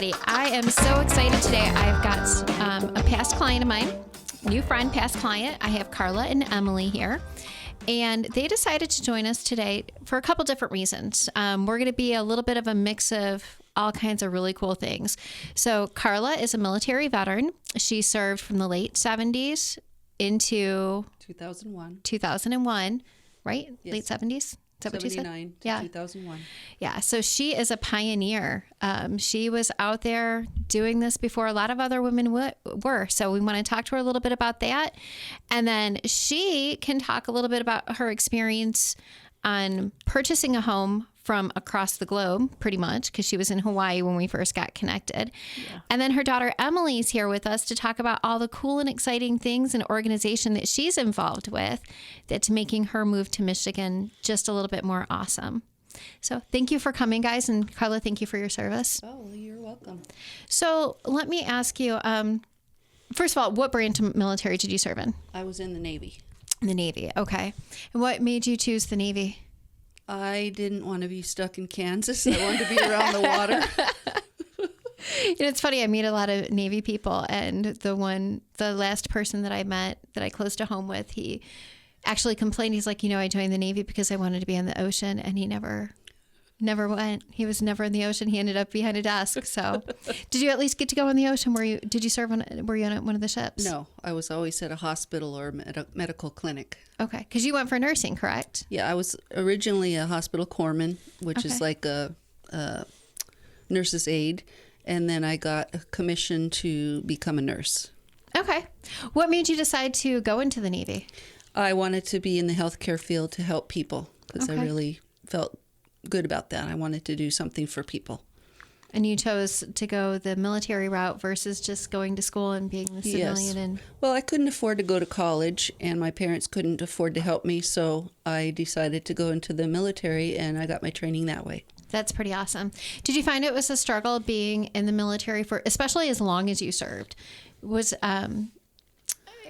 everybody. I am so excited today. I've got a past client of mine, new friend, past client. I have Carla and Emily here. And they decided to join us today for a couple different reasons. We're going to be a little bit of a mix of all kinds of really cool things. So Carla is a military veteran. She served from the late 70s into 2001, right? Yes. Late 70s? Is that what you said? 79 to 2001. Yeah. So she is a pioneer. She was out there doing this before a lot of other women were. So we want to talk to her a little bit about that. And then she can talk a little bit about her experience on purchasing a home from across the globe, pretty much, because she was in Hawaii when we first got connected. Yeah. And then her daughter Emily's here with us to talk about all the cool and exciting things and organization that she's involved with that's making her move to Michigan just a little bit more awesome. So thank you for coming, guys. And Carla, thank you for your service. Oh, you're welcome. So let me ask you, first of all, what branch of military did you serve in? I was in the Navy. The Navy. Okay. And what made you choose the Navy? I didn't want to be stuck in Kansas. I wanted to be around the water. It's funny. I meet a lot of Navy people, and the last person that I met that I closed a home with, he actually complained. He's like, I joined the Navy because I wanted to be in the ocean, and he never went. He was never in the ocean. He ended up behind a desk. So did you at least get to go in the ocean? Were you on one of the ships? No, I was always at a hospital or medical clinic. Okay. Because you went for nursing, correct? Yeah, I was originally a hospital corpsman, which is like a nurse's aide. And then I got a commission to become a nurse. Okay. What made you decide to go into the Navy? I wanted to be in the healthcare field to help people because I really felt good about that. I wanted to do something for people. And you chose to go the military route versus just going to school and being the civilian. Yes. Well, I couldn't afford to go to college, and my parents couldn't afford to help me, so I decided to go into the military, and I got my training that way. That's pretty awesome. Did you find it was a struggle being in the military for, especially as long as you served? Was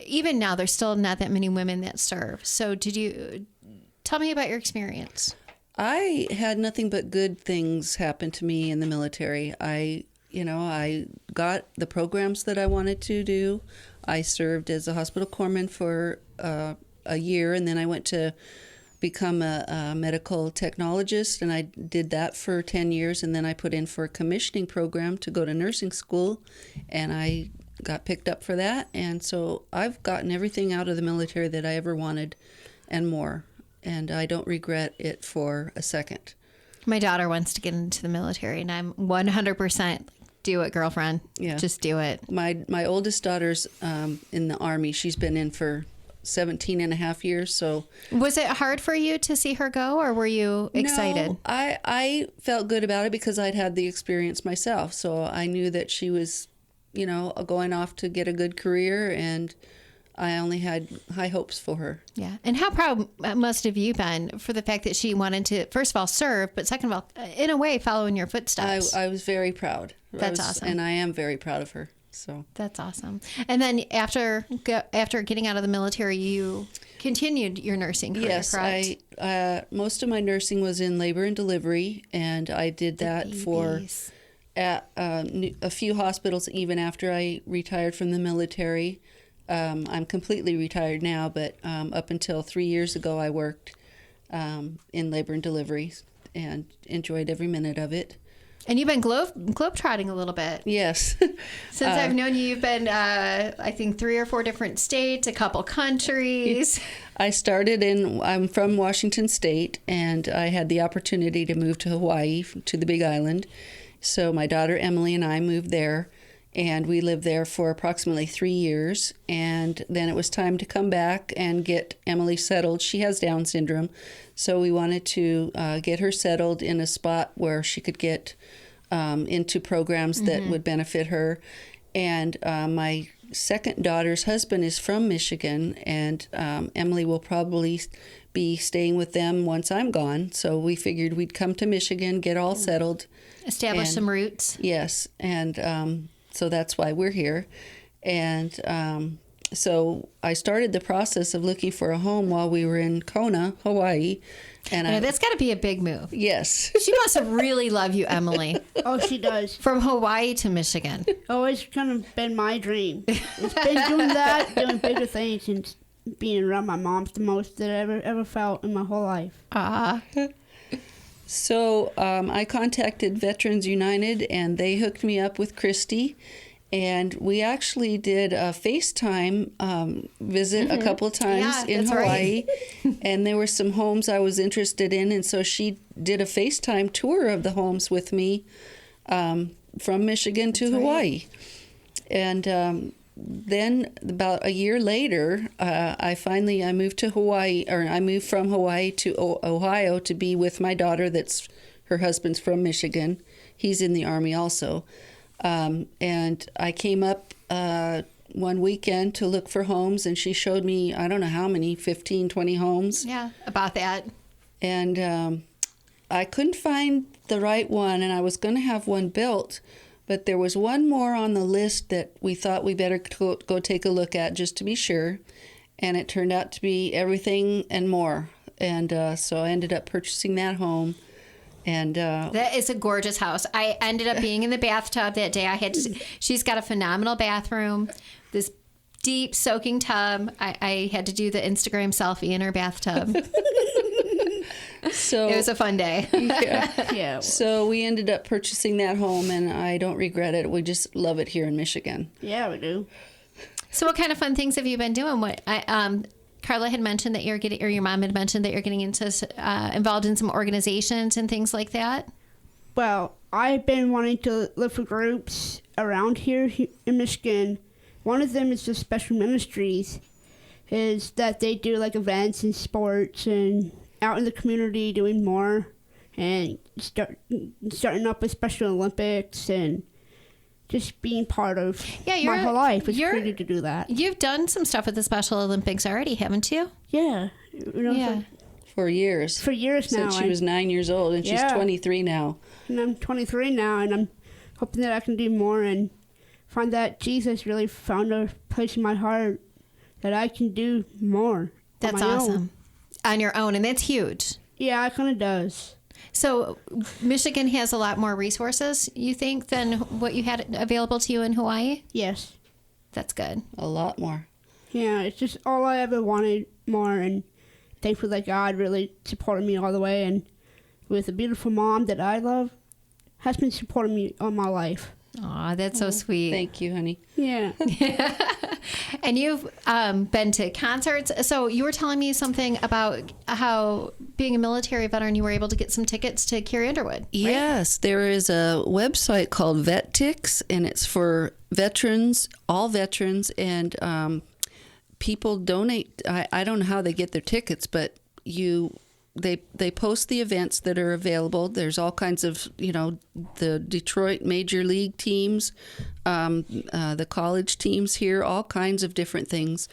even now, there's still not that many women that serve. So tell me about your experience. I had nothing but good things happen to me in the military. I got the programs that I wanted to do. I served as a hospital corpsman for a year, and then I went to become a medical technologist, and I did that for 10 years, and then I put in for a commissioning program to go to nursing school, and I got picked up for that. And so I've gotten everything out of the military that I ever wanted and more. And I don't regret it for a second. My daughter wants to get into the military, and I'm 100% do it, girlfriend. Yeah. Just do it. My oldest daughter's in the Army. She's been in for 17 and a half years. So was it hard for you to see her go, or were you excited? No, I felt good about it because I'd had the experience myself. So I knew that she was, going off to get a good career, and I only had high hopes for her. Yeah. And how proud must have you been for the fact that she wanted to, first of all, serve, but second of all, in a way, follow in your footsteps? I was very proud. That's awesome. And I am very proud of her. So that's awesome. And then after getting out of the military, you continued your nursing career, yes, correct? Most of my nursing was in labor and delivery, and I did that for at a few hospitals even after I retired from the military. I'm completely retired now, but up until 3 years ago, I worked in labor and delivery and enjoyed every minute of it. And you've been globetrotting a little bit. Yes. Since I've known you, you've been, I think, 3 or 4 different states, a couple countries. I'm from Washington State, and I had the opportunity to move to Hawaii, to the Big Island. So my daughter Emily and I moved there. And we lived there for approximately 3 years. And then it was time to come back and get Emily settled. She has Down syndrome. So we wanted to get her settled in a spot where she could get into programs that would benefit her. And my second daughter's husband is from Michigan. And Emily will probably be staying with them once I'm gone. So we figured we'd come to Michigan, get all settled. Establish some roots. Yes. And so that's why we're here. And so I started the process of looking for a home while we were in Kona, Hawaii. And Yeah, that's got to be a big move. yes. She must have really loved you, Emily. Oh, she does. From Hawaii to Michigan. Always kind of been my dream. It's been doing that, doing bigger things, and being around my mom's the most that I ever felt in my whole life. So I contacted Veterans United, and they hooked me up with Kristi. And we actually did a FaceTime visit a couple of times in Hawaii. Right. And there were some homes I was interested in. And so she did a FaceTime tour of the homes with me from Michigan to Hawaii. And then about a year later, I moved to Hawaii, or I moved from Hawaii to Ohio to be with my daughter. That's her husband's from Michigan. He's in the Army also. And I came up one weekend to look for homes, and she showed me, I don't know how many, 15, 20 homes. Yeah, about that. And I couldn't find the right one, and I was going to have one built, but there was one more on the list that we thought we better go take a look at just to be sure. And it turned out to be everything and more. And so I ended up purchasing that home. And that is a gorgeous house. I ended up being in the bathtub that day. She's got a phenomenal bathroom, this deep soaking tub. I had to do the Instagram selfie in her bathtub. So it was a fun day. Yeah. So we ended up purchasing that home, and I don't regret it. We just love it here in Michigan. Yeah, we do. So what kind of fun things have you been doing? Carla had mentioned that or your mom had mentioned that you're getting involved in some organizations and things like that. Well, I've been wanting to look for groups around here in Michigan. One of them is the Special Ministries, is that they do like events and sports and out in the community doing more, and starting up with Special Olympics and just being part of my whole life. It's crazy to do that. You've done some stuff with the Special Olympics already, haven't you? Yeah. For years. For years now. Since she was 9 years old, and she's 23 now. And I'm 23 now, and I'm hoping that I can do more and find that Jesus really found a place in my heart that I can do more. That's awesome. On your own, and that's huge. Yeah, it kind of does. So Michigan has a lot more resources, you think, than what you had available to you in Hawaii? Yes. That's good. A lot more. Yeah, it's just all I ever wanted more, and thankful that God really supported me all the way, and with a beautiful mom that I love, has been supporting me all my life. Aw, that's so sweet. Thank you, honey. Yeah. And you've been to concerts. So you were telling me something about how being a military veteran, you were able to get some tickets to Carrie Underwood. Right? Yes, there is a website called Veteranstix, and it's for veterans, all veterans, and people donate. I don't know how they get their tickets, but they post the events that are available. There's all kinds of, the Detroit Major League teams, the college teams here, all kinds of different things.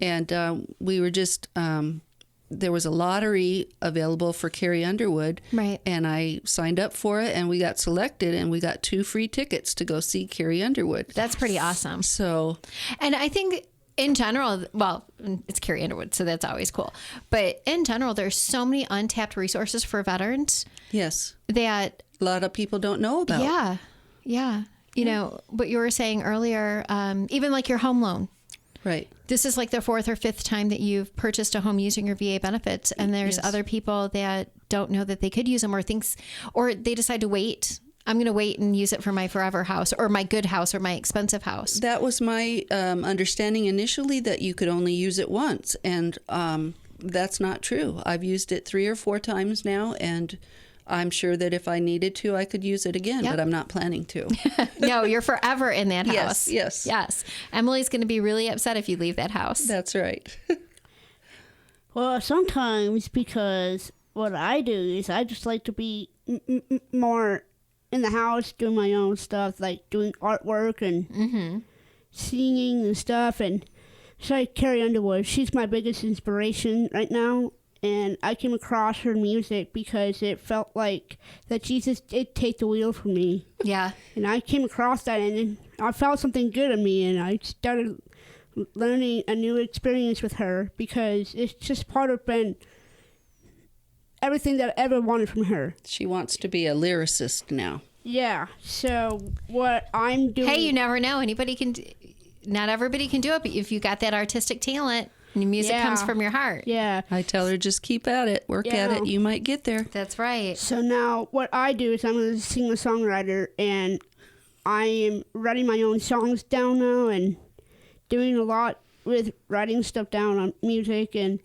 And we were just, there was a lottery available for Carrie Underwood. Right. And I signed up for it, and we got selected, and we got 2 free tickets to go see Carrie Underwood. That's pretty awesome. So, and I think in general, well, it's Carrie Underwood, so that's always cool. But in general, there's so many untapped resources for veterans. Yes. That a lot of people don't know about. Yeah. Yeah. You know, what you were saying earlier, even like your home loan. Right. This is like the 4th or 5th time that you've purchased a home using your VA benefits. And there's other people that don't know that they could use them, or they decide to wait. I'm going to wait and use it for my forever house, or my good house, or my expensive house. That was my understanding initially, that you could only use it once. And that's not true. I've used it 3 or 4 times now, and I'm sure that if I needed to, I could use it again, but I'm not planning to. No, you're forever in that house. Yes. Emily's going to be really upset if you leave that house. That's right. Well, sometimes, because what I do is I just like to be more in the house doing my own stuff, like doing artwork and singing and stuff. And it's like Carrie Underwood. She's my biggest inspiration right now. And I came across her music because it felt like that Jesus did take the wheel for me. Yeah. And I came across that, and I felt something good in me, and I started learning a new experience with her, because it's just part of being everything that I ever wanted from her. She wants to be a lyricist now. Yeah. So what I'm doing. Hey, you never know. Not everybody can do it, but if you got that artistic talent, and music comes from your heart. Yeah. I tell her, just keep at it, work at it. You might get there. That's right. So now what I do is I'm a singer-songwriter, and I am writing my own songs down now and doing a lot with writing stuff down on music, and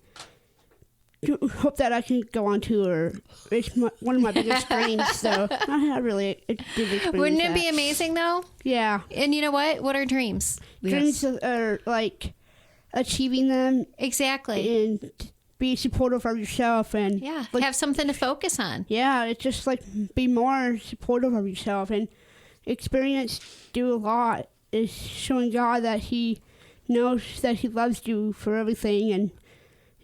hope that I can go on tour. It's one of my biggest dreams, so I have really did experience Wouldn't it that. be amazing, though? Yeah. And you know what? What are dreams? Dreams are like achieving them Exactly. and be supportive of yourself, and Like, have something to focus on. yeah, it's just like be more supportive of yourself and experience do a lot is showing God that he knows that he loves you for everything, and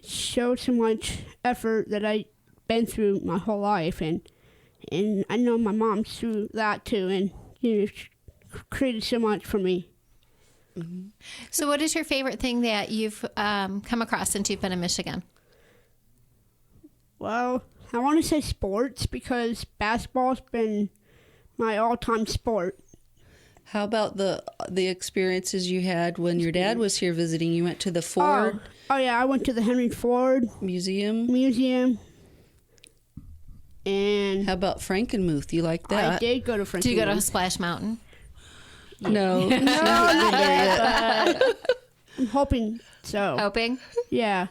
show so much effort that I've been through my whole life, and I know my mom's through that too, and she created so much for me. Mm-hmm. So what is your favorite thing that you've come across since you've been in Michigan? Well, I want to say sports because basketball's been my all-time sport. How about the experiences you had when your dad was here visiting? You went to the Ford Oh yeah, I went to the Henry Ford Museum. And How about Frankenmuth? You like I that? did go to Frankenmuth. Do you go to Splash Mountain? No. No, not yet, but I'm hoping so. Hoping? Yeah.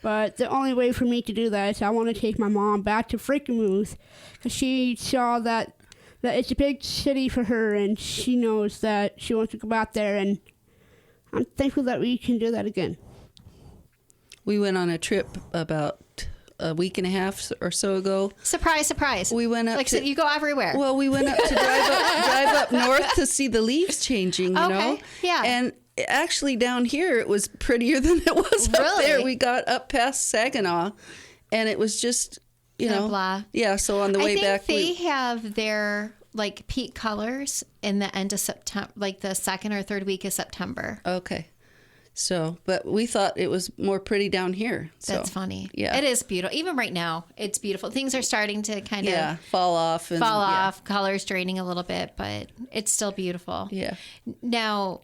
But the only way for me to do that is I want to take my mom back to Frankenmuth because she saw that it's a big city for her, and she knows that she wants to go back there, and I'm thankful that we can do that again. We went on a trip about a week and a half or so ago. Surprise, surprise. We went up like, so you go everywhere. Well, we went up to drive up north to see the leaves changing, you know? Yeah. And actually down here it was prettier than it was up Really? there. We got up past Saginaw, and it was just, you know. Blah. Yeah, so on the way back. I think they have their like peak colors in the end of September, like the second or third week of September. Okay. So, but we thought it was more pretty down here. So, That's funny. Yeah. It is beautiful. Even right now, it's beautiful. Things are starting to kind of fall off. Fall off, colors draining a little bit, but it's still beautiful. Yeah. Now,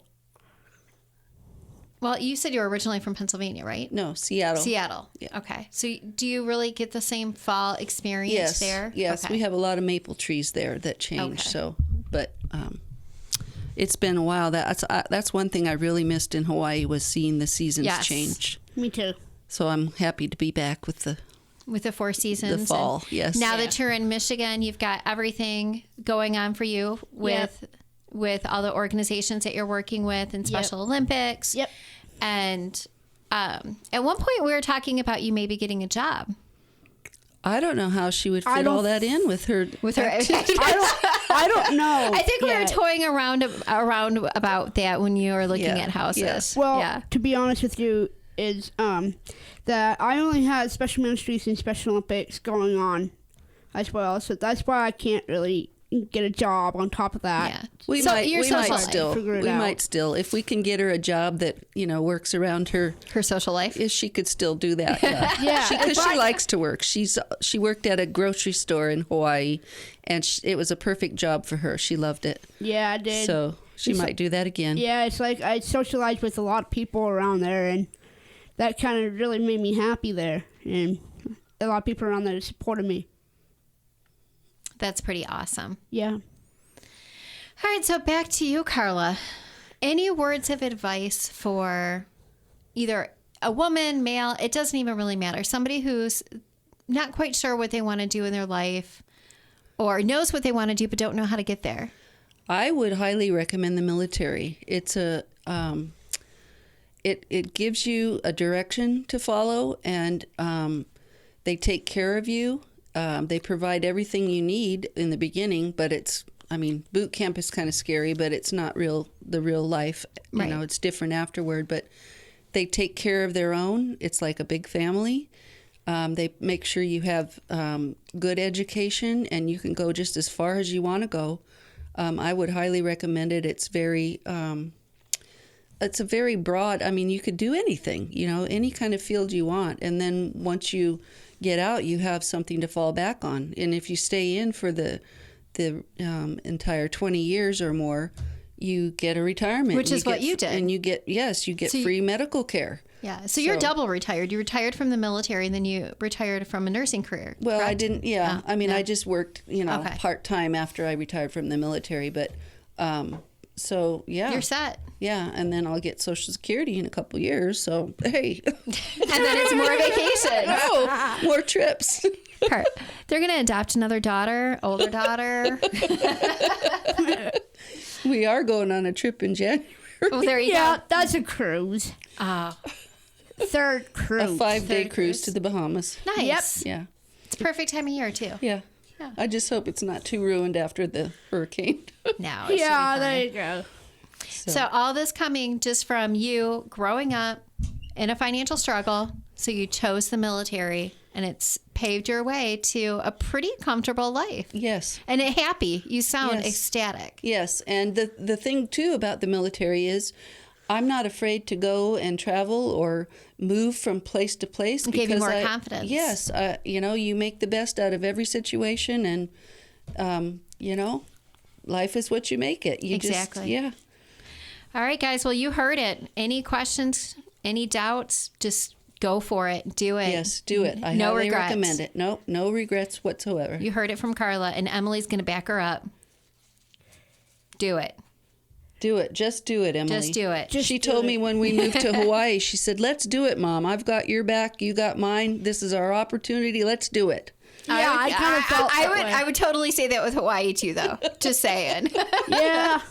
well, you said you were originally from Pennsylvania, right? No, Seattle. Seattle. Yeah. Okay. So do you really get the same fall experience there? Yes. Okay. We have a lot of maple trees there that change. Okay. So, but it's been a while. That's one thing I really missed in Hawaii was seeing the seasons change. Me too. So I'm happy to be back with the Four Seasons. The fall, and yes. Now that you're in Michigan, you've got everything going on for you with all the organizations that you're working with and Special Olympics. Yep. And at one point we were talking about you maybe getting a job. I don't know how she would fit all that in with her. I don't know. I think we were toying around about that when you were looking at houses. Yes. Well, to be honest with you, is that I only had Special Ministries and Special Olympics going on as well, so that's why I can't really get a job on top of that. Yeah. We might still, if we can get her a job that, you know, works around her social life. If she could still do that. Yeah. Yeah. Because she likes to work. She worked at a grocery store in Hawaii, and it was a perfect job for her. She loved it. Yeah, I did. So she might do that again. Yeah, it's like I socialized with a lot of people around there, and that kind of really made me happy there. And a lot of people around there supported me. That's pretty awesome. Yeah. All right, so back to you, Carla. Any words of advice for either a woman, male, it doesn't even really matter, somebody who's not quite sure what they want to do in their life or knows what they want to do but don't know how to get there? I would highly recommend the military. It's it gives you a direction to follow, and they take care of you. They provide everything you need in the beginning, but boot camp is kind of scary, but it's not the real life. You know, it's different afterward, but they take care of their own. It's like a big family. They make sure you have good education, and you can go just as far as you want to go. I would highly recommend it. It's a very broad, you could do anything, you know, any kind of field you want. And then once you get out, you have something to fall back on. And if you stay in for the entire 20 years or more, you get a retirement. Which is what you did. And you get free medical care. Yeah. So you're double retired. You retired from the military and then you retired from a nursing career. Well, correct? I didn't. Yeah. I just worked, Okay. part-time after I retired from the military. But so, yeah. You're set. Yeah. And then I'll get Social Security in a couple years. So, hey. And then it's more vacation. Oh, more trips. They're going to adopt another daughter, older daughter. We are going on a trip in January. Oh, there you Yeah, go. that's a cruise. Third cruise. A 5-day Third cruise cruise to the Bahamas. Nice. Yeah. It's a perfect time of year, too. Yeah. I just hope it's not too ruined after the hurricane. No. It Yeah, should be there fine. you go. So all this coming just from you growing up in a financial struggle. So you chose the military and it's paved your way to a pretty comfortable life. Yes. And happy. You sound Yes. ecstatic. Yes. And the thing, too, about the military is I'm not afraid to go and travel or move from place to place. It gave you more confidence. Yes. You make the best out of every situation. And, life is what you make it. You Exactly. Yeah. All right, guys. Well, you heard it. Any questions, any doubts, just go for it. Do it. Yes, do it. I No highly regrets. recommend it. No regrets whatsoever. You heard it from Carla, and Emily's going to back her up. Do it. Do it. Just do it, Emily. Just do it. She told me when we moved to Hawaii, she said, "Let's do it, Mom. I've got your back. You got mine. This is our opportunity. Let's do it." Yeah, I kind of felt that way. I would totally say that with Hawaii too, though. Just saying. Yeah.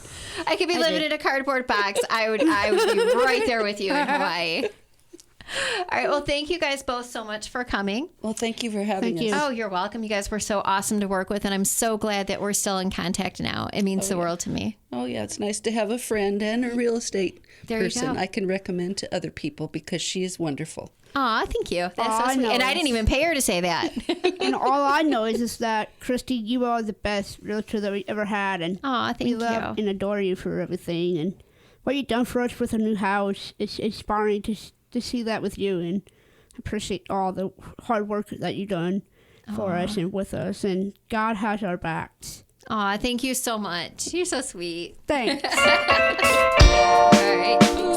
I could be living did. in a cardboard box. I would be right there with you in Hawaii. All right. Well, thank you guys both so much for coming. Well, thank you for having Thank us. you. Oh, you're welcome. You guys were so awesome to work with, and I'm so glad that we're still in contact now. It means the world to me. Oh, yeah. It's nice to have a friend and a real estate There you person go. I can recommend to other people because she is wonderful. Aw, thank you. That's Aw, so I sweet. know And I it's- didn't even pay her to say that. And all I know is that, Kristi, you are the best realtor that we ever had. And Aw, thank we love you. and adore you for everything. And what you've done for us with a new house, it's inspiring to see that with you. And I appreciate all the hard work that you've done for us and with us. And God has our backs. Aw, thank you so much. You're so sweet. Thanks. All right.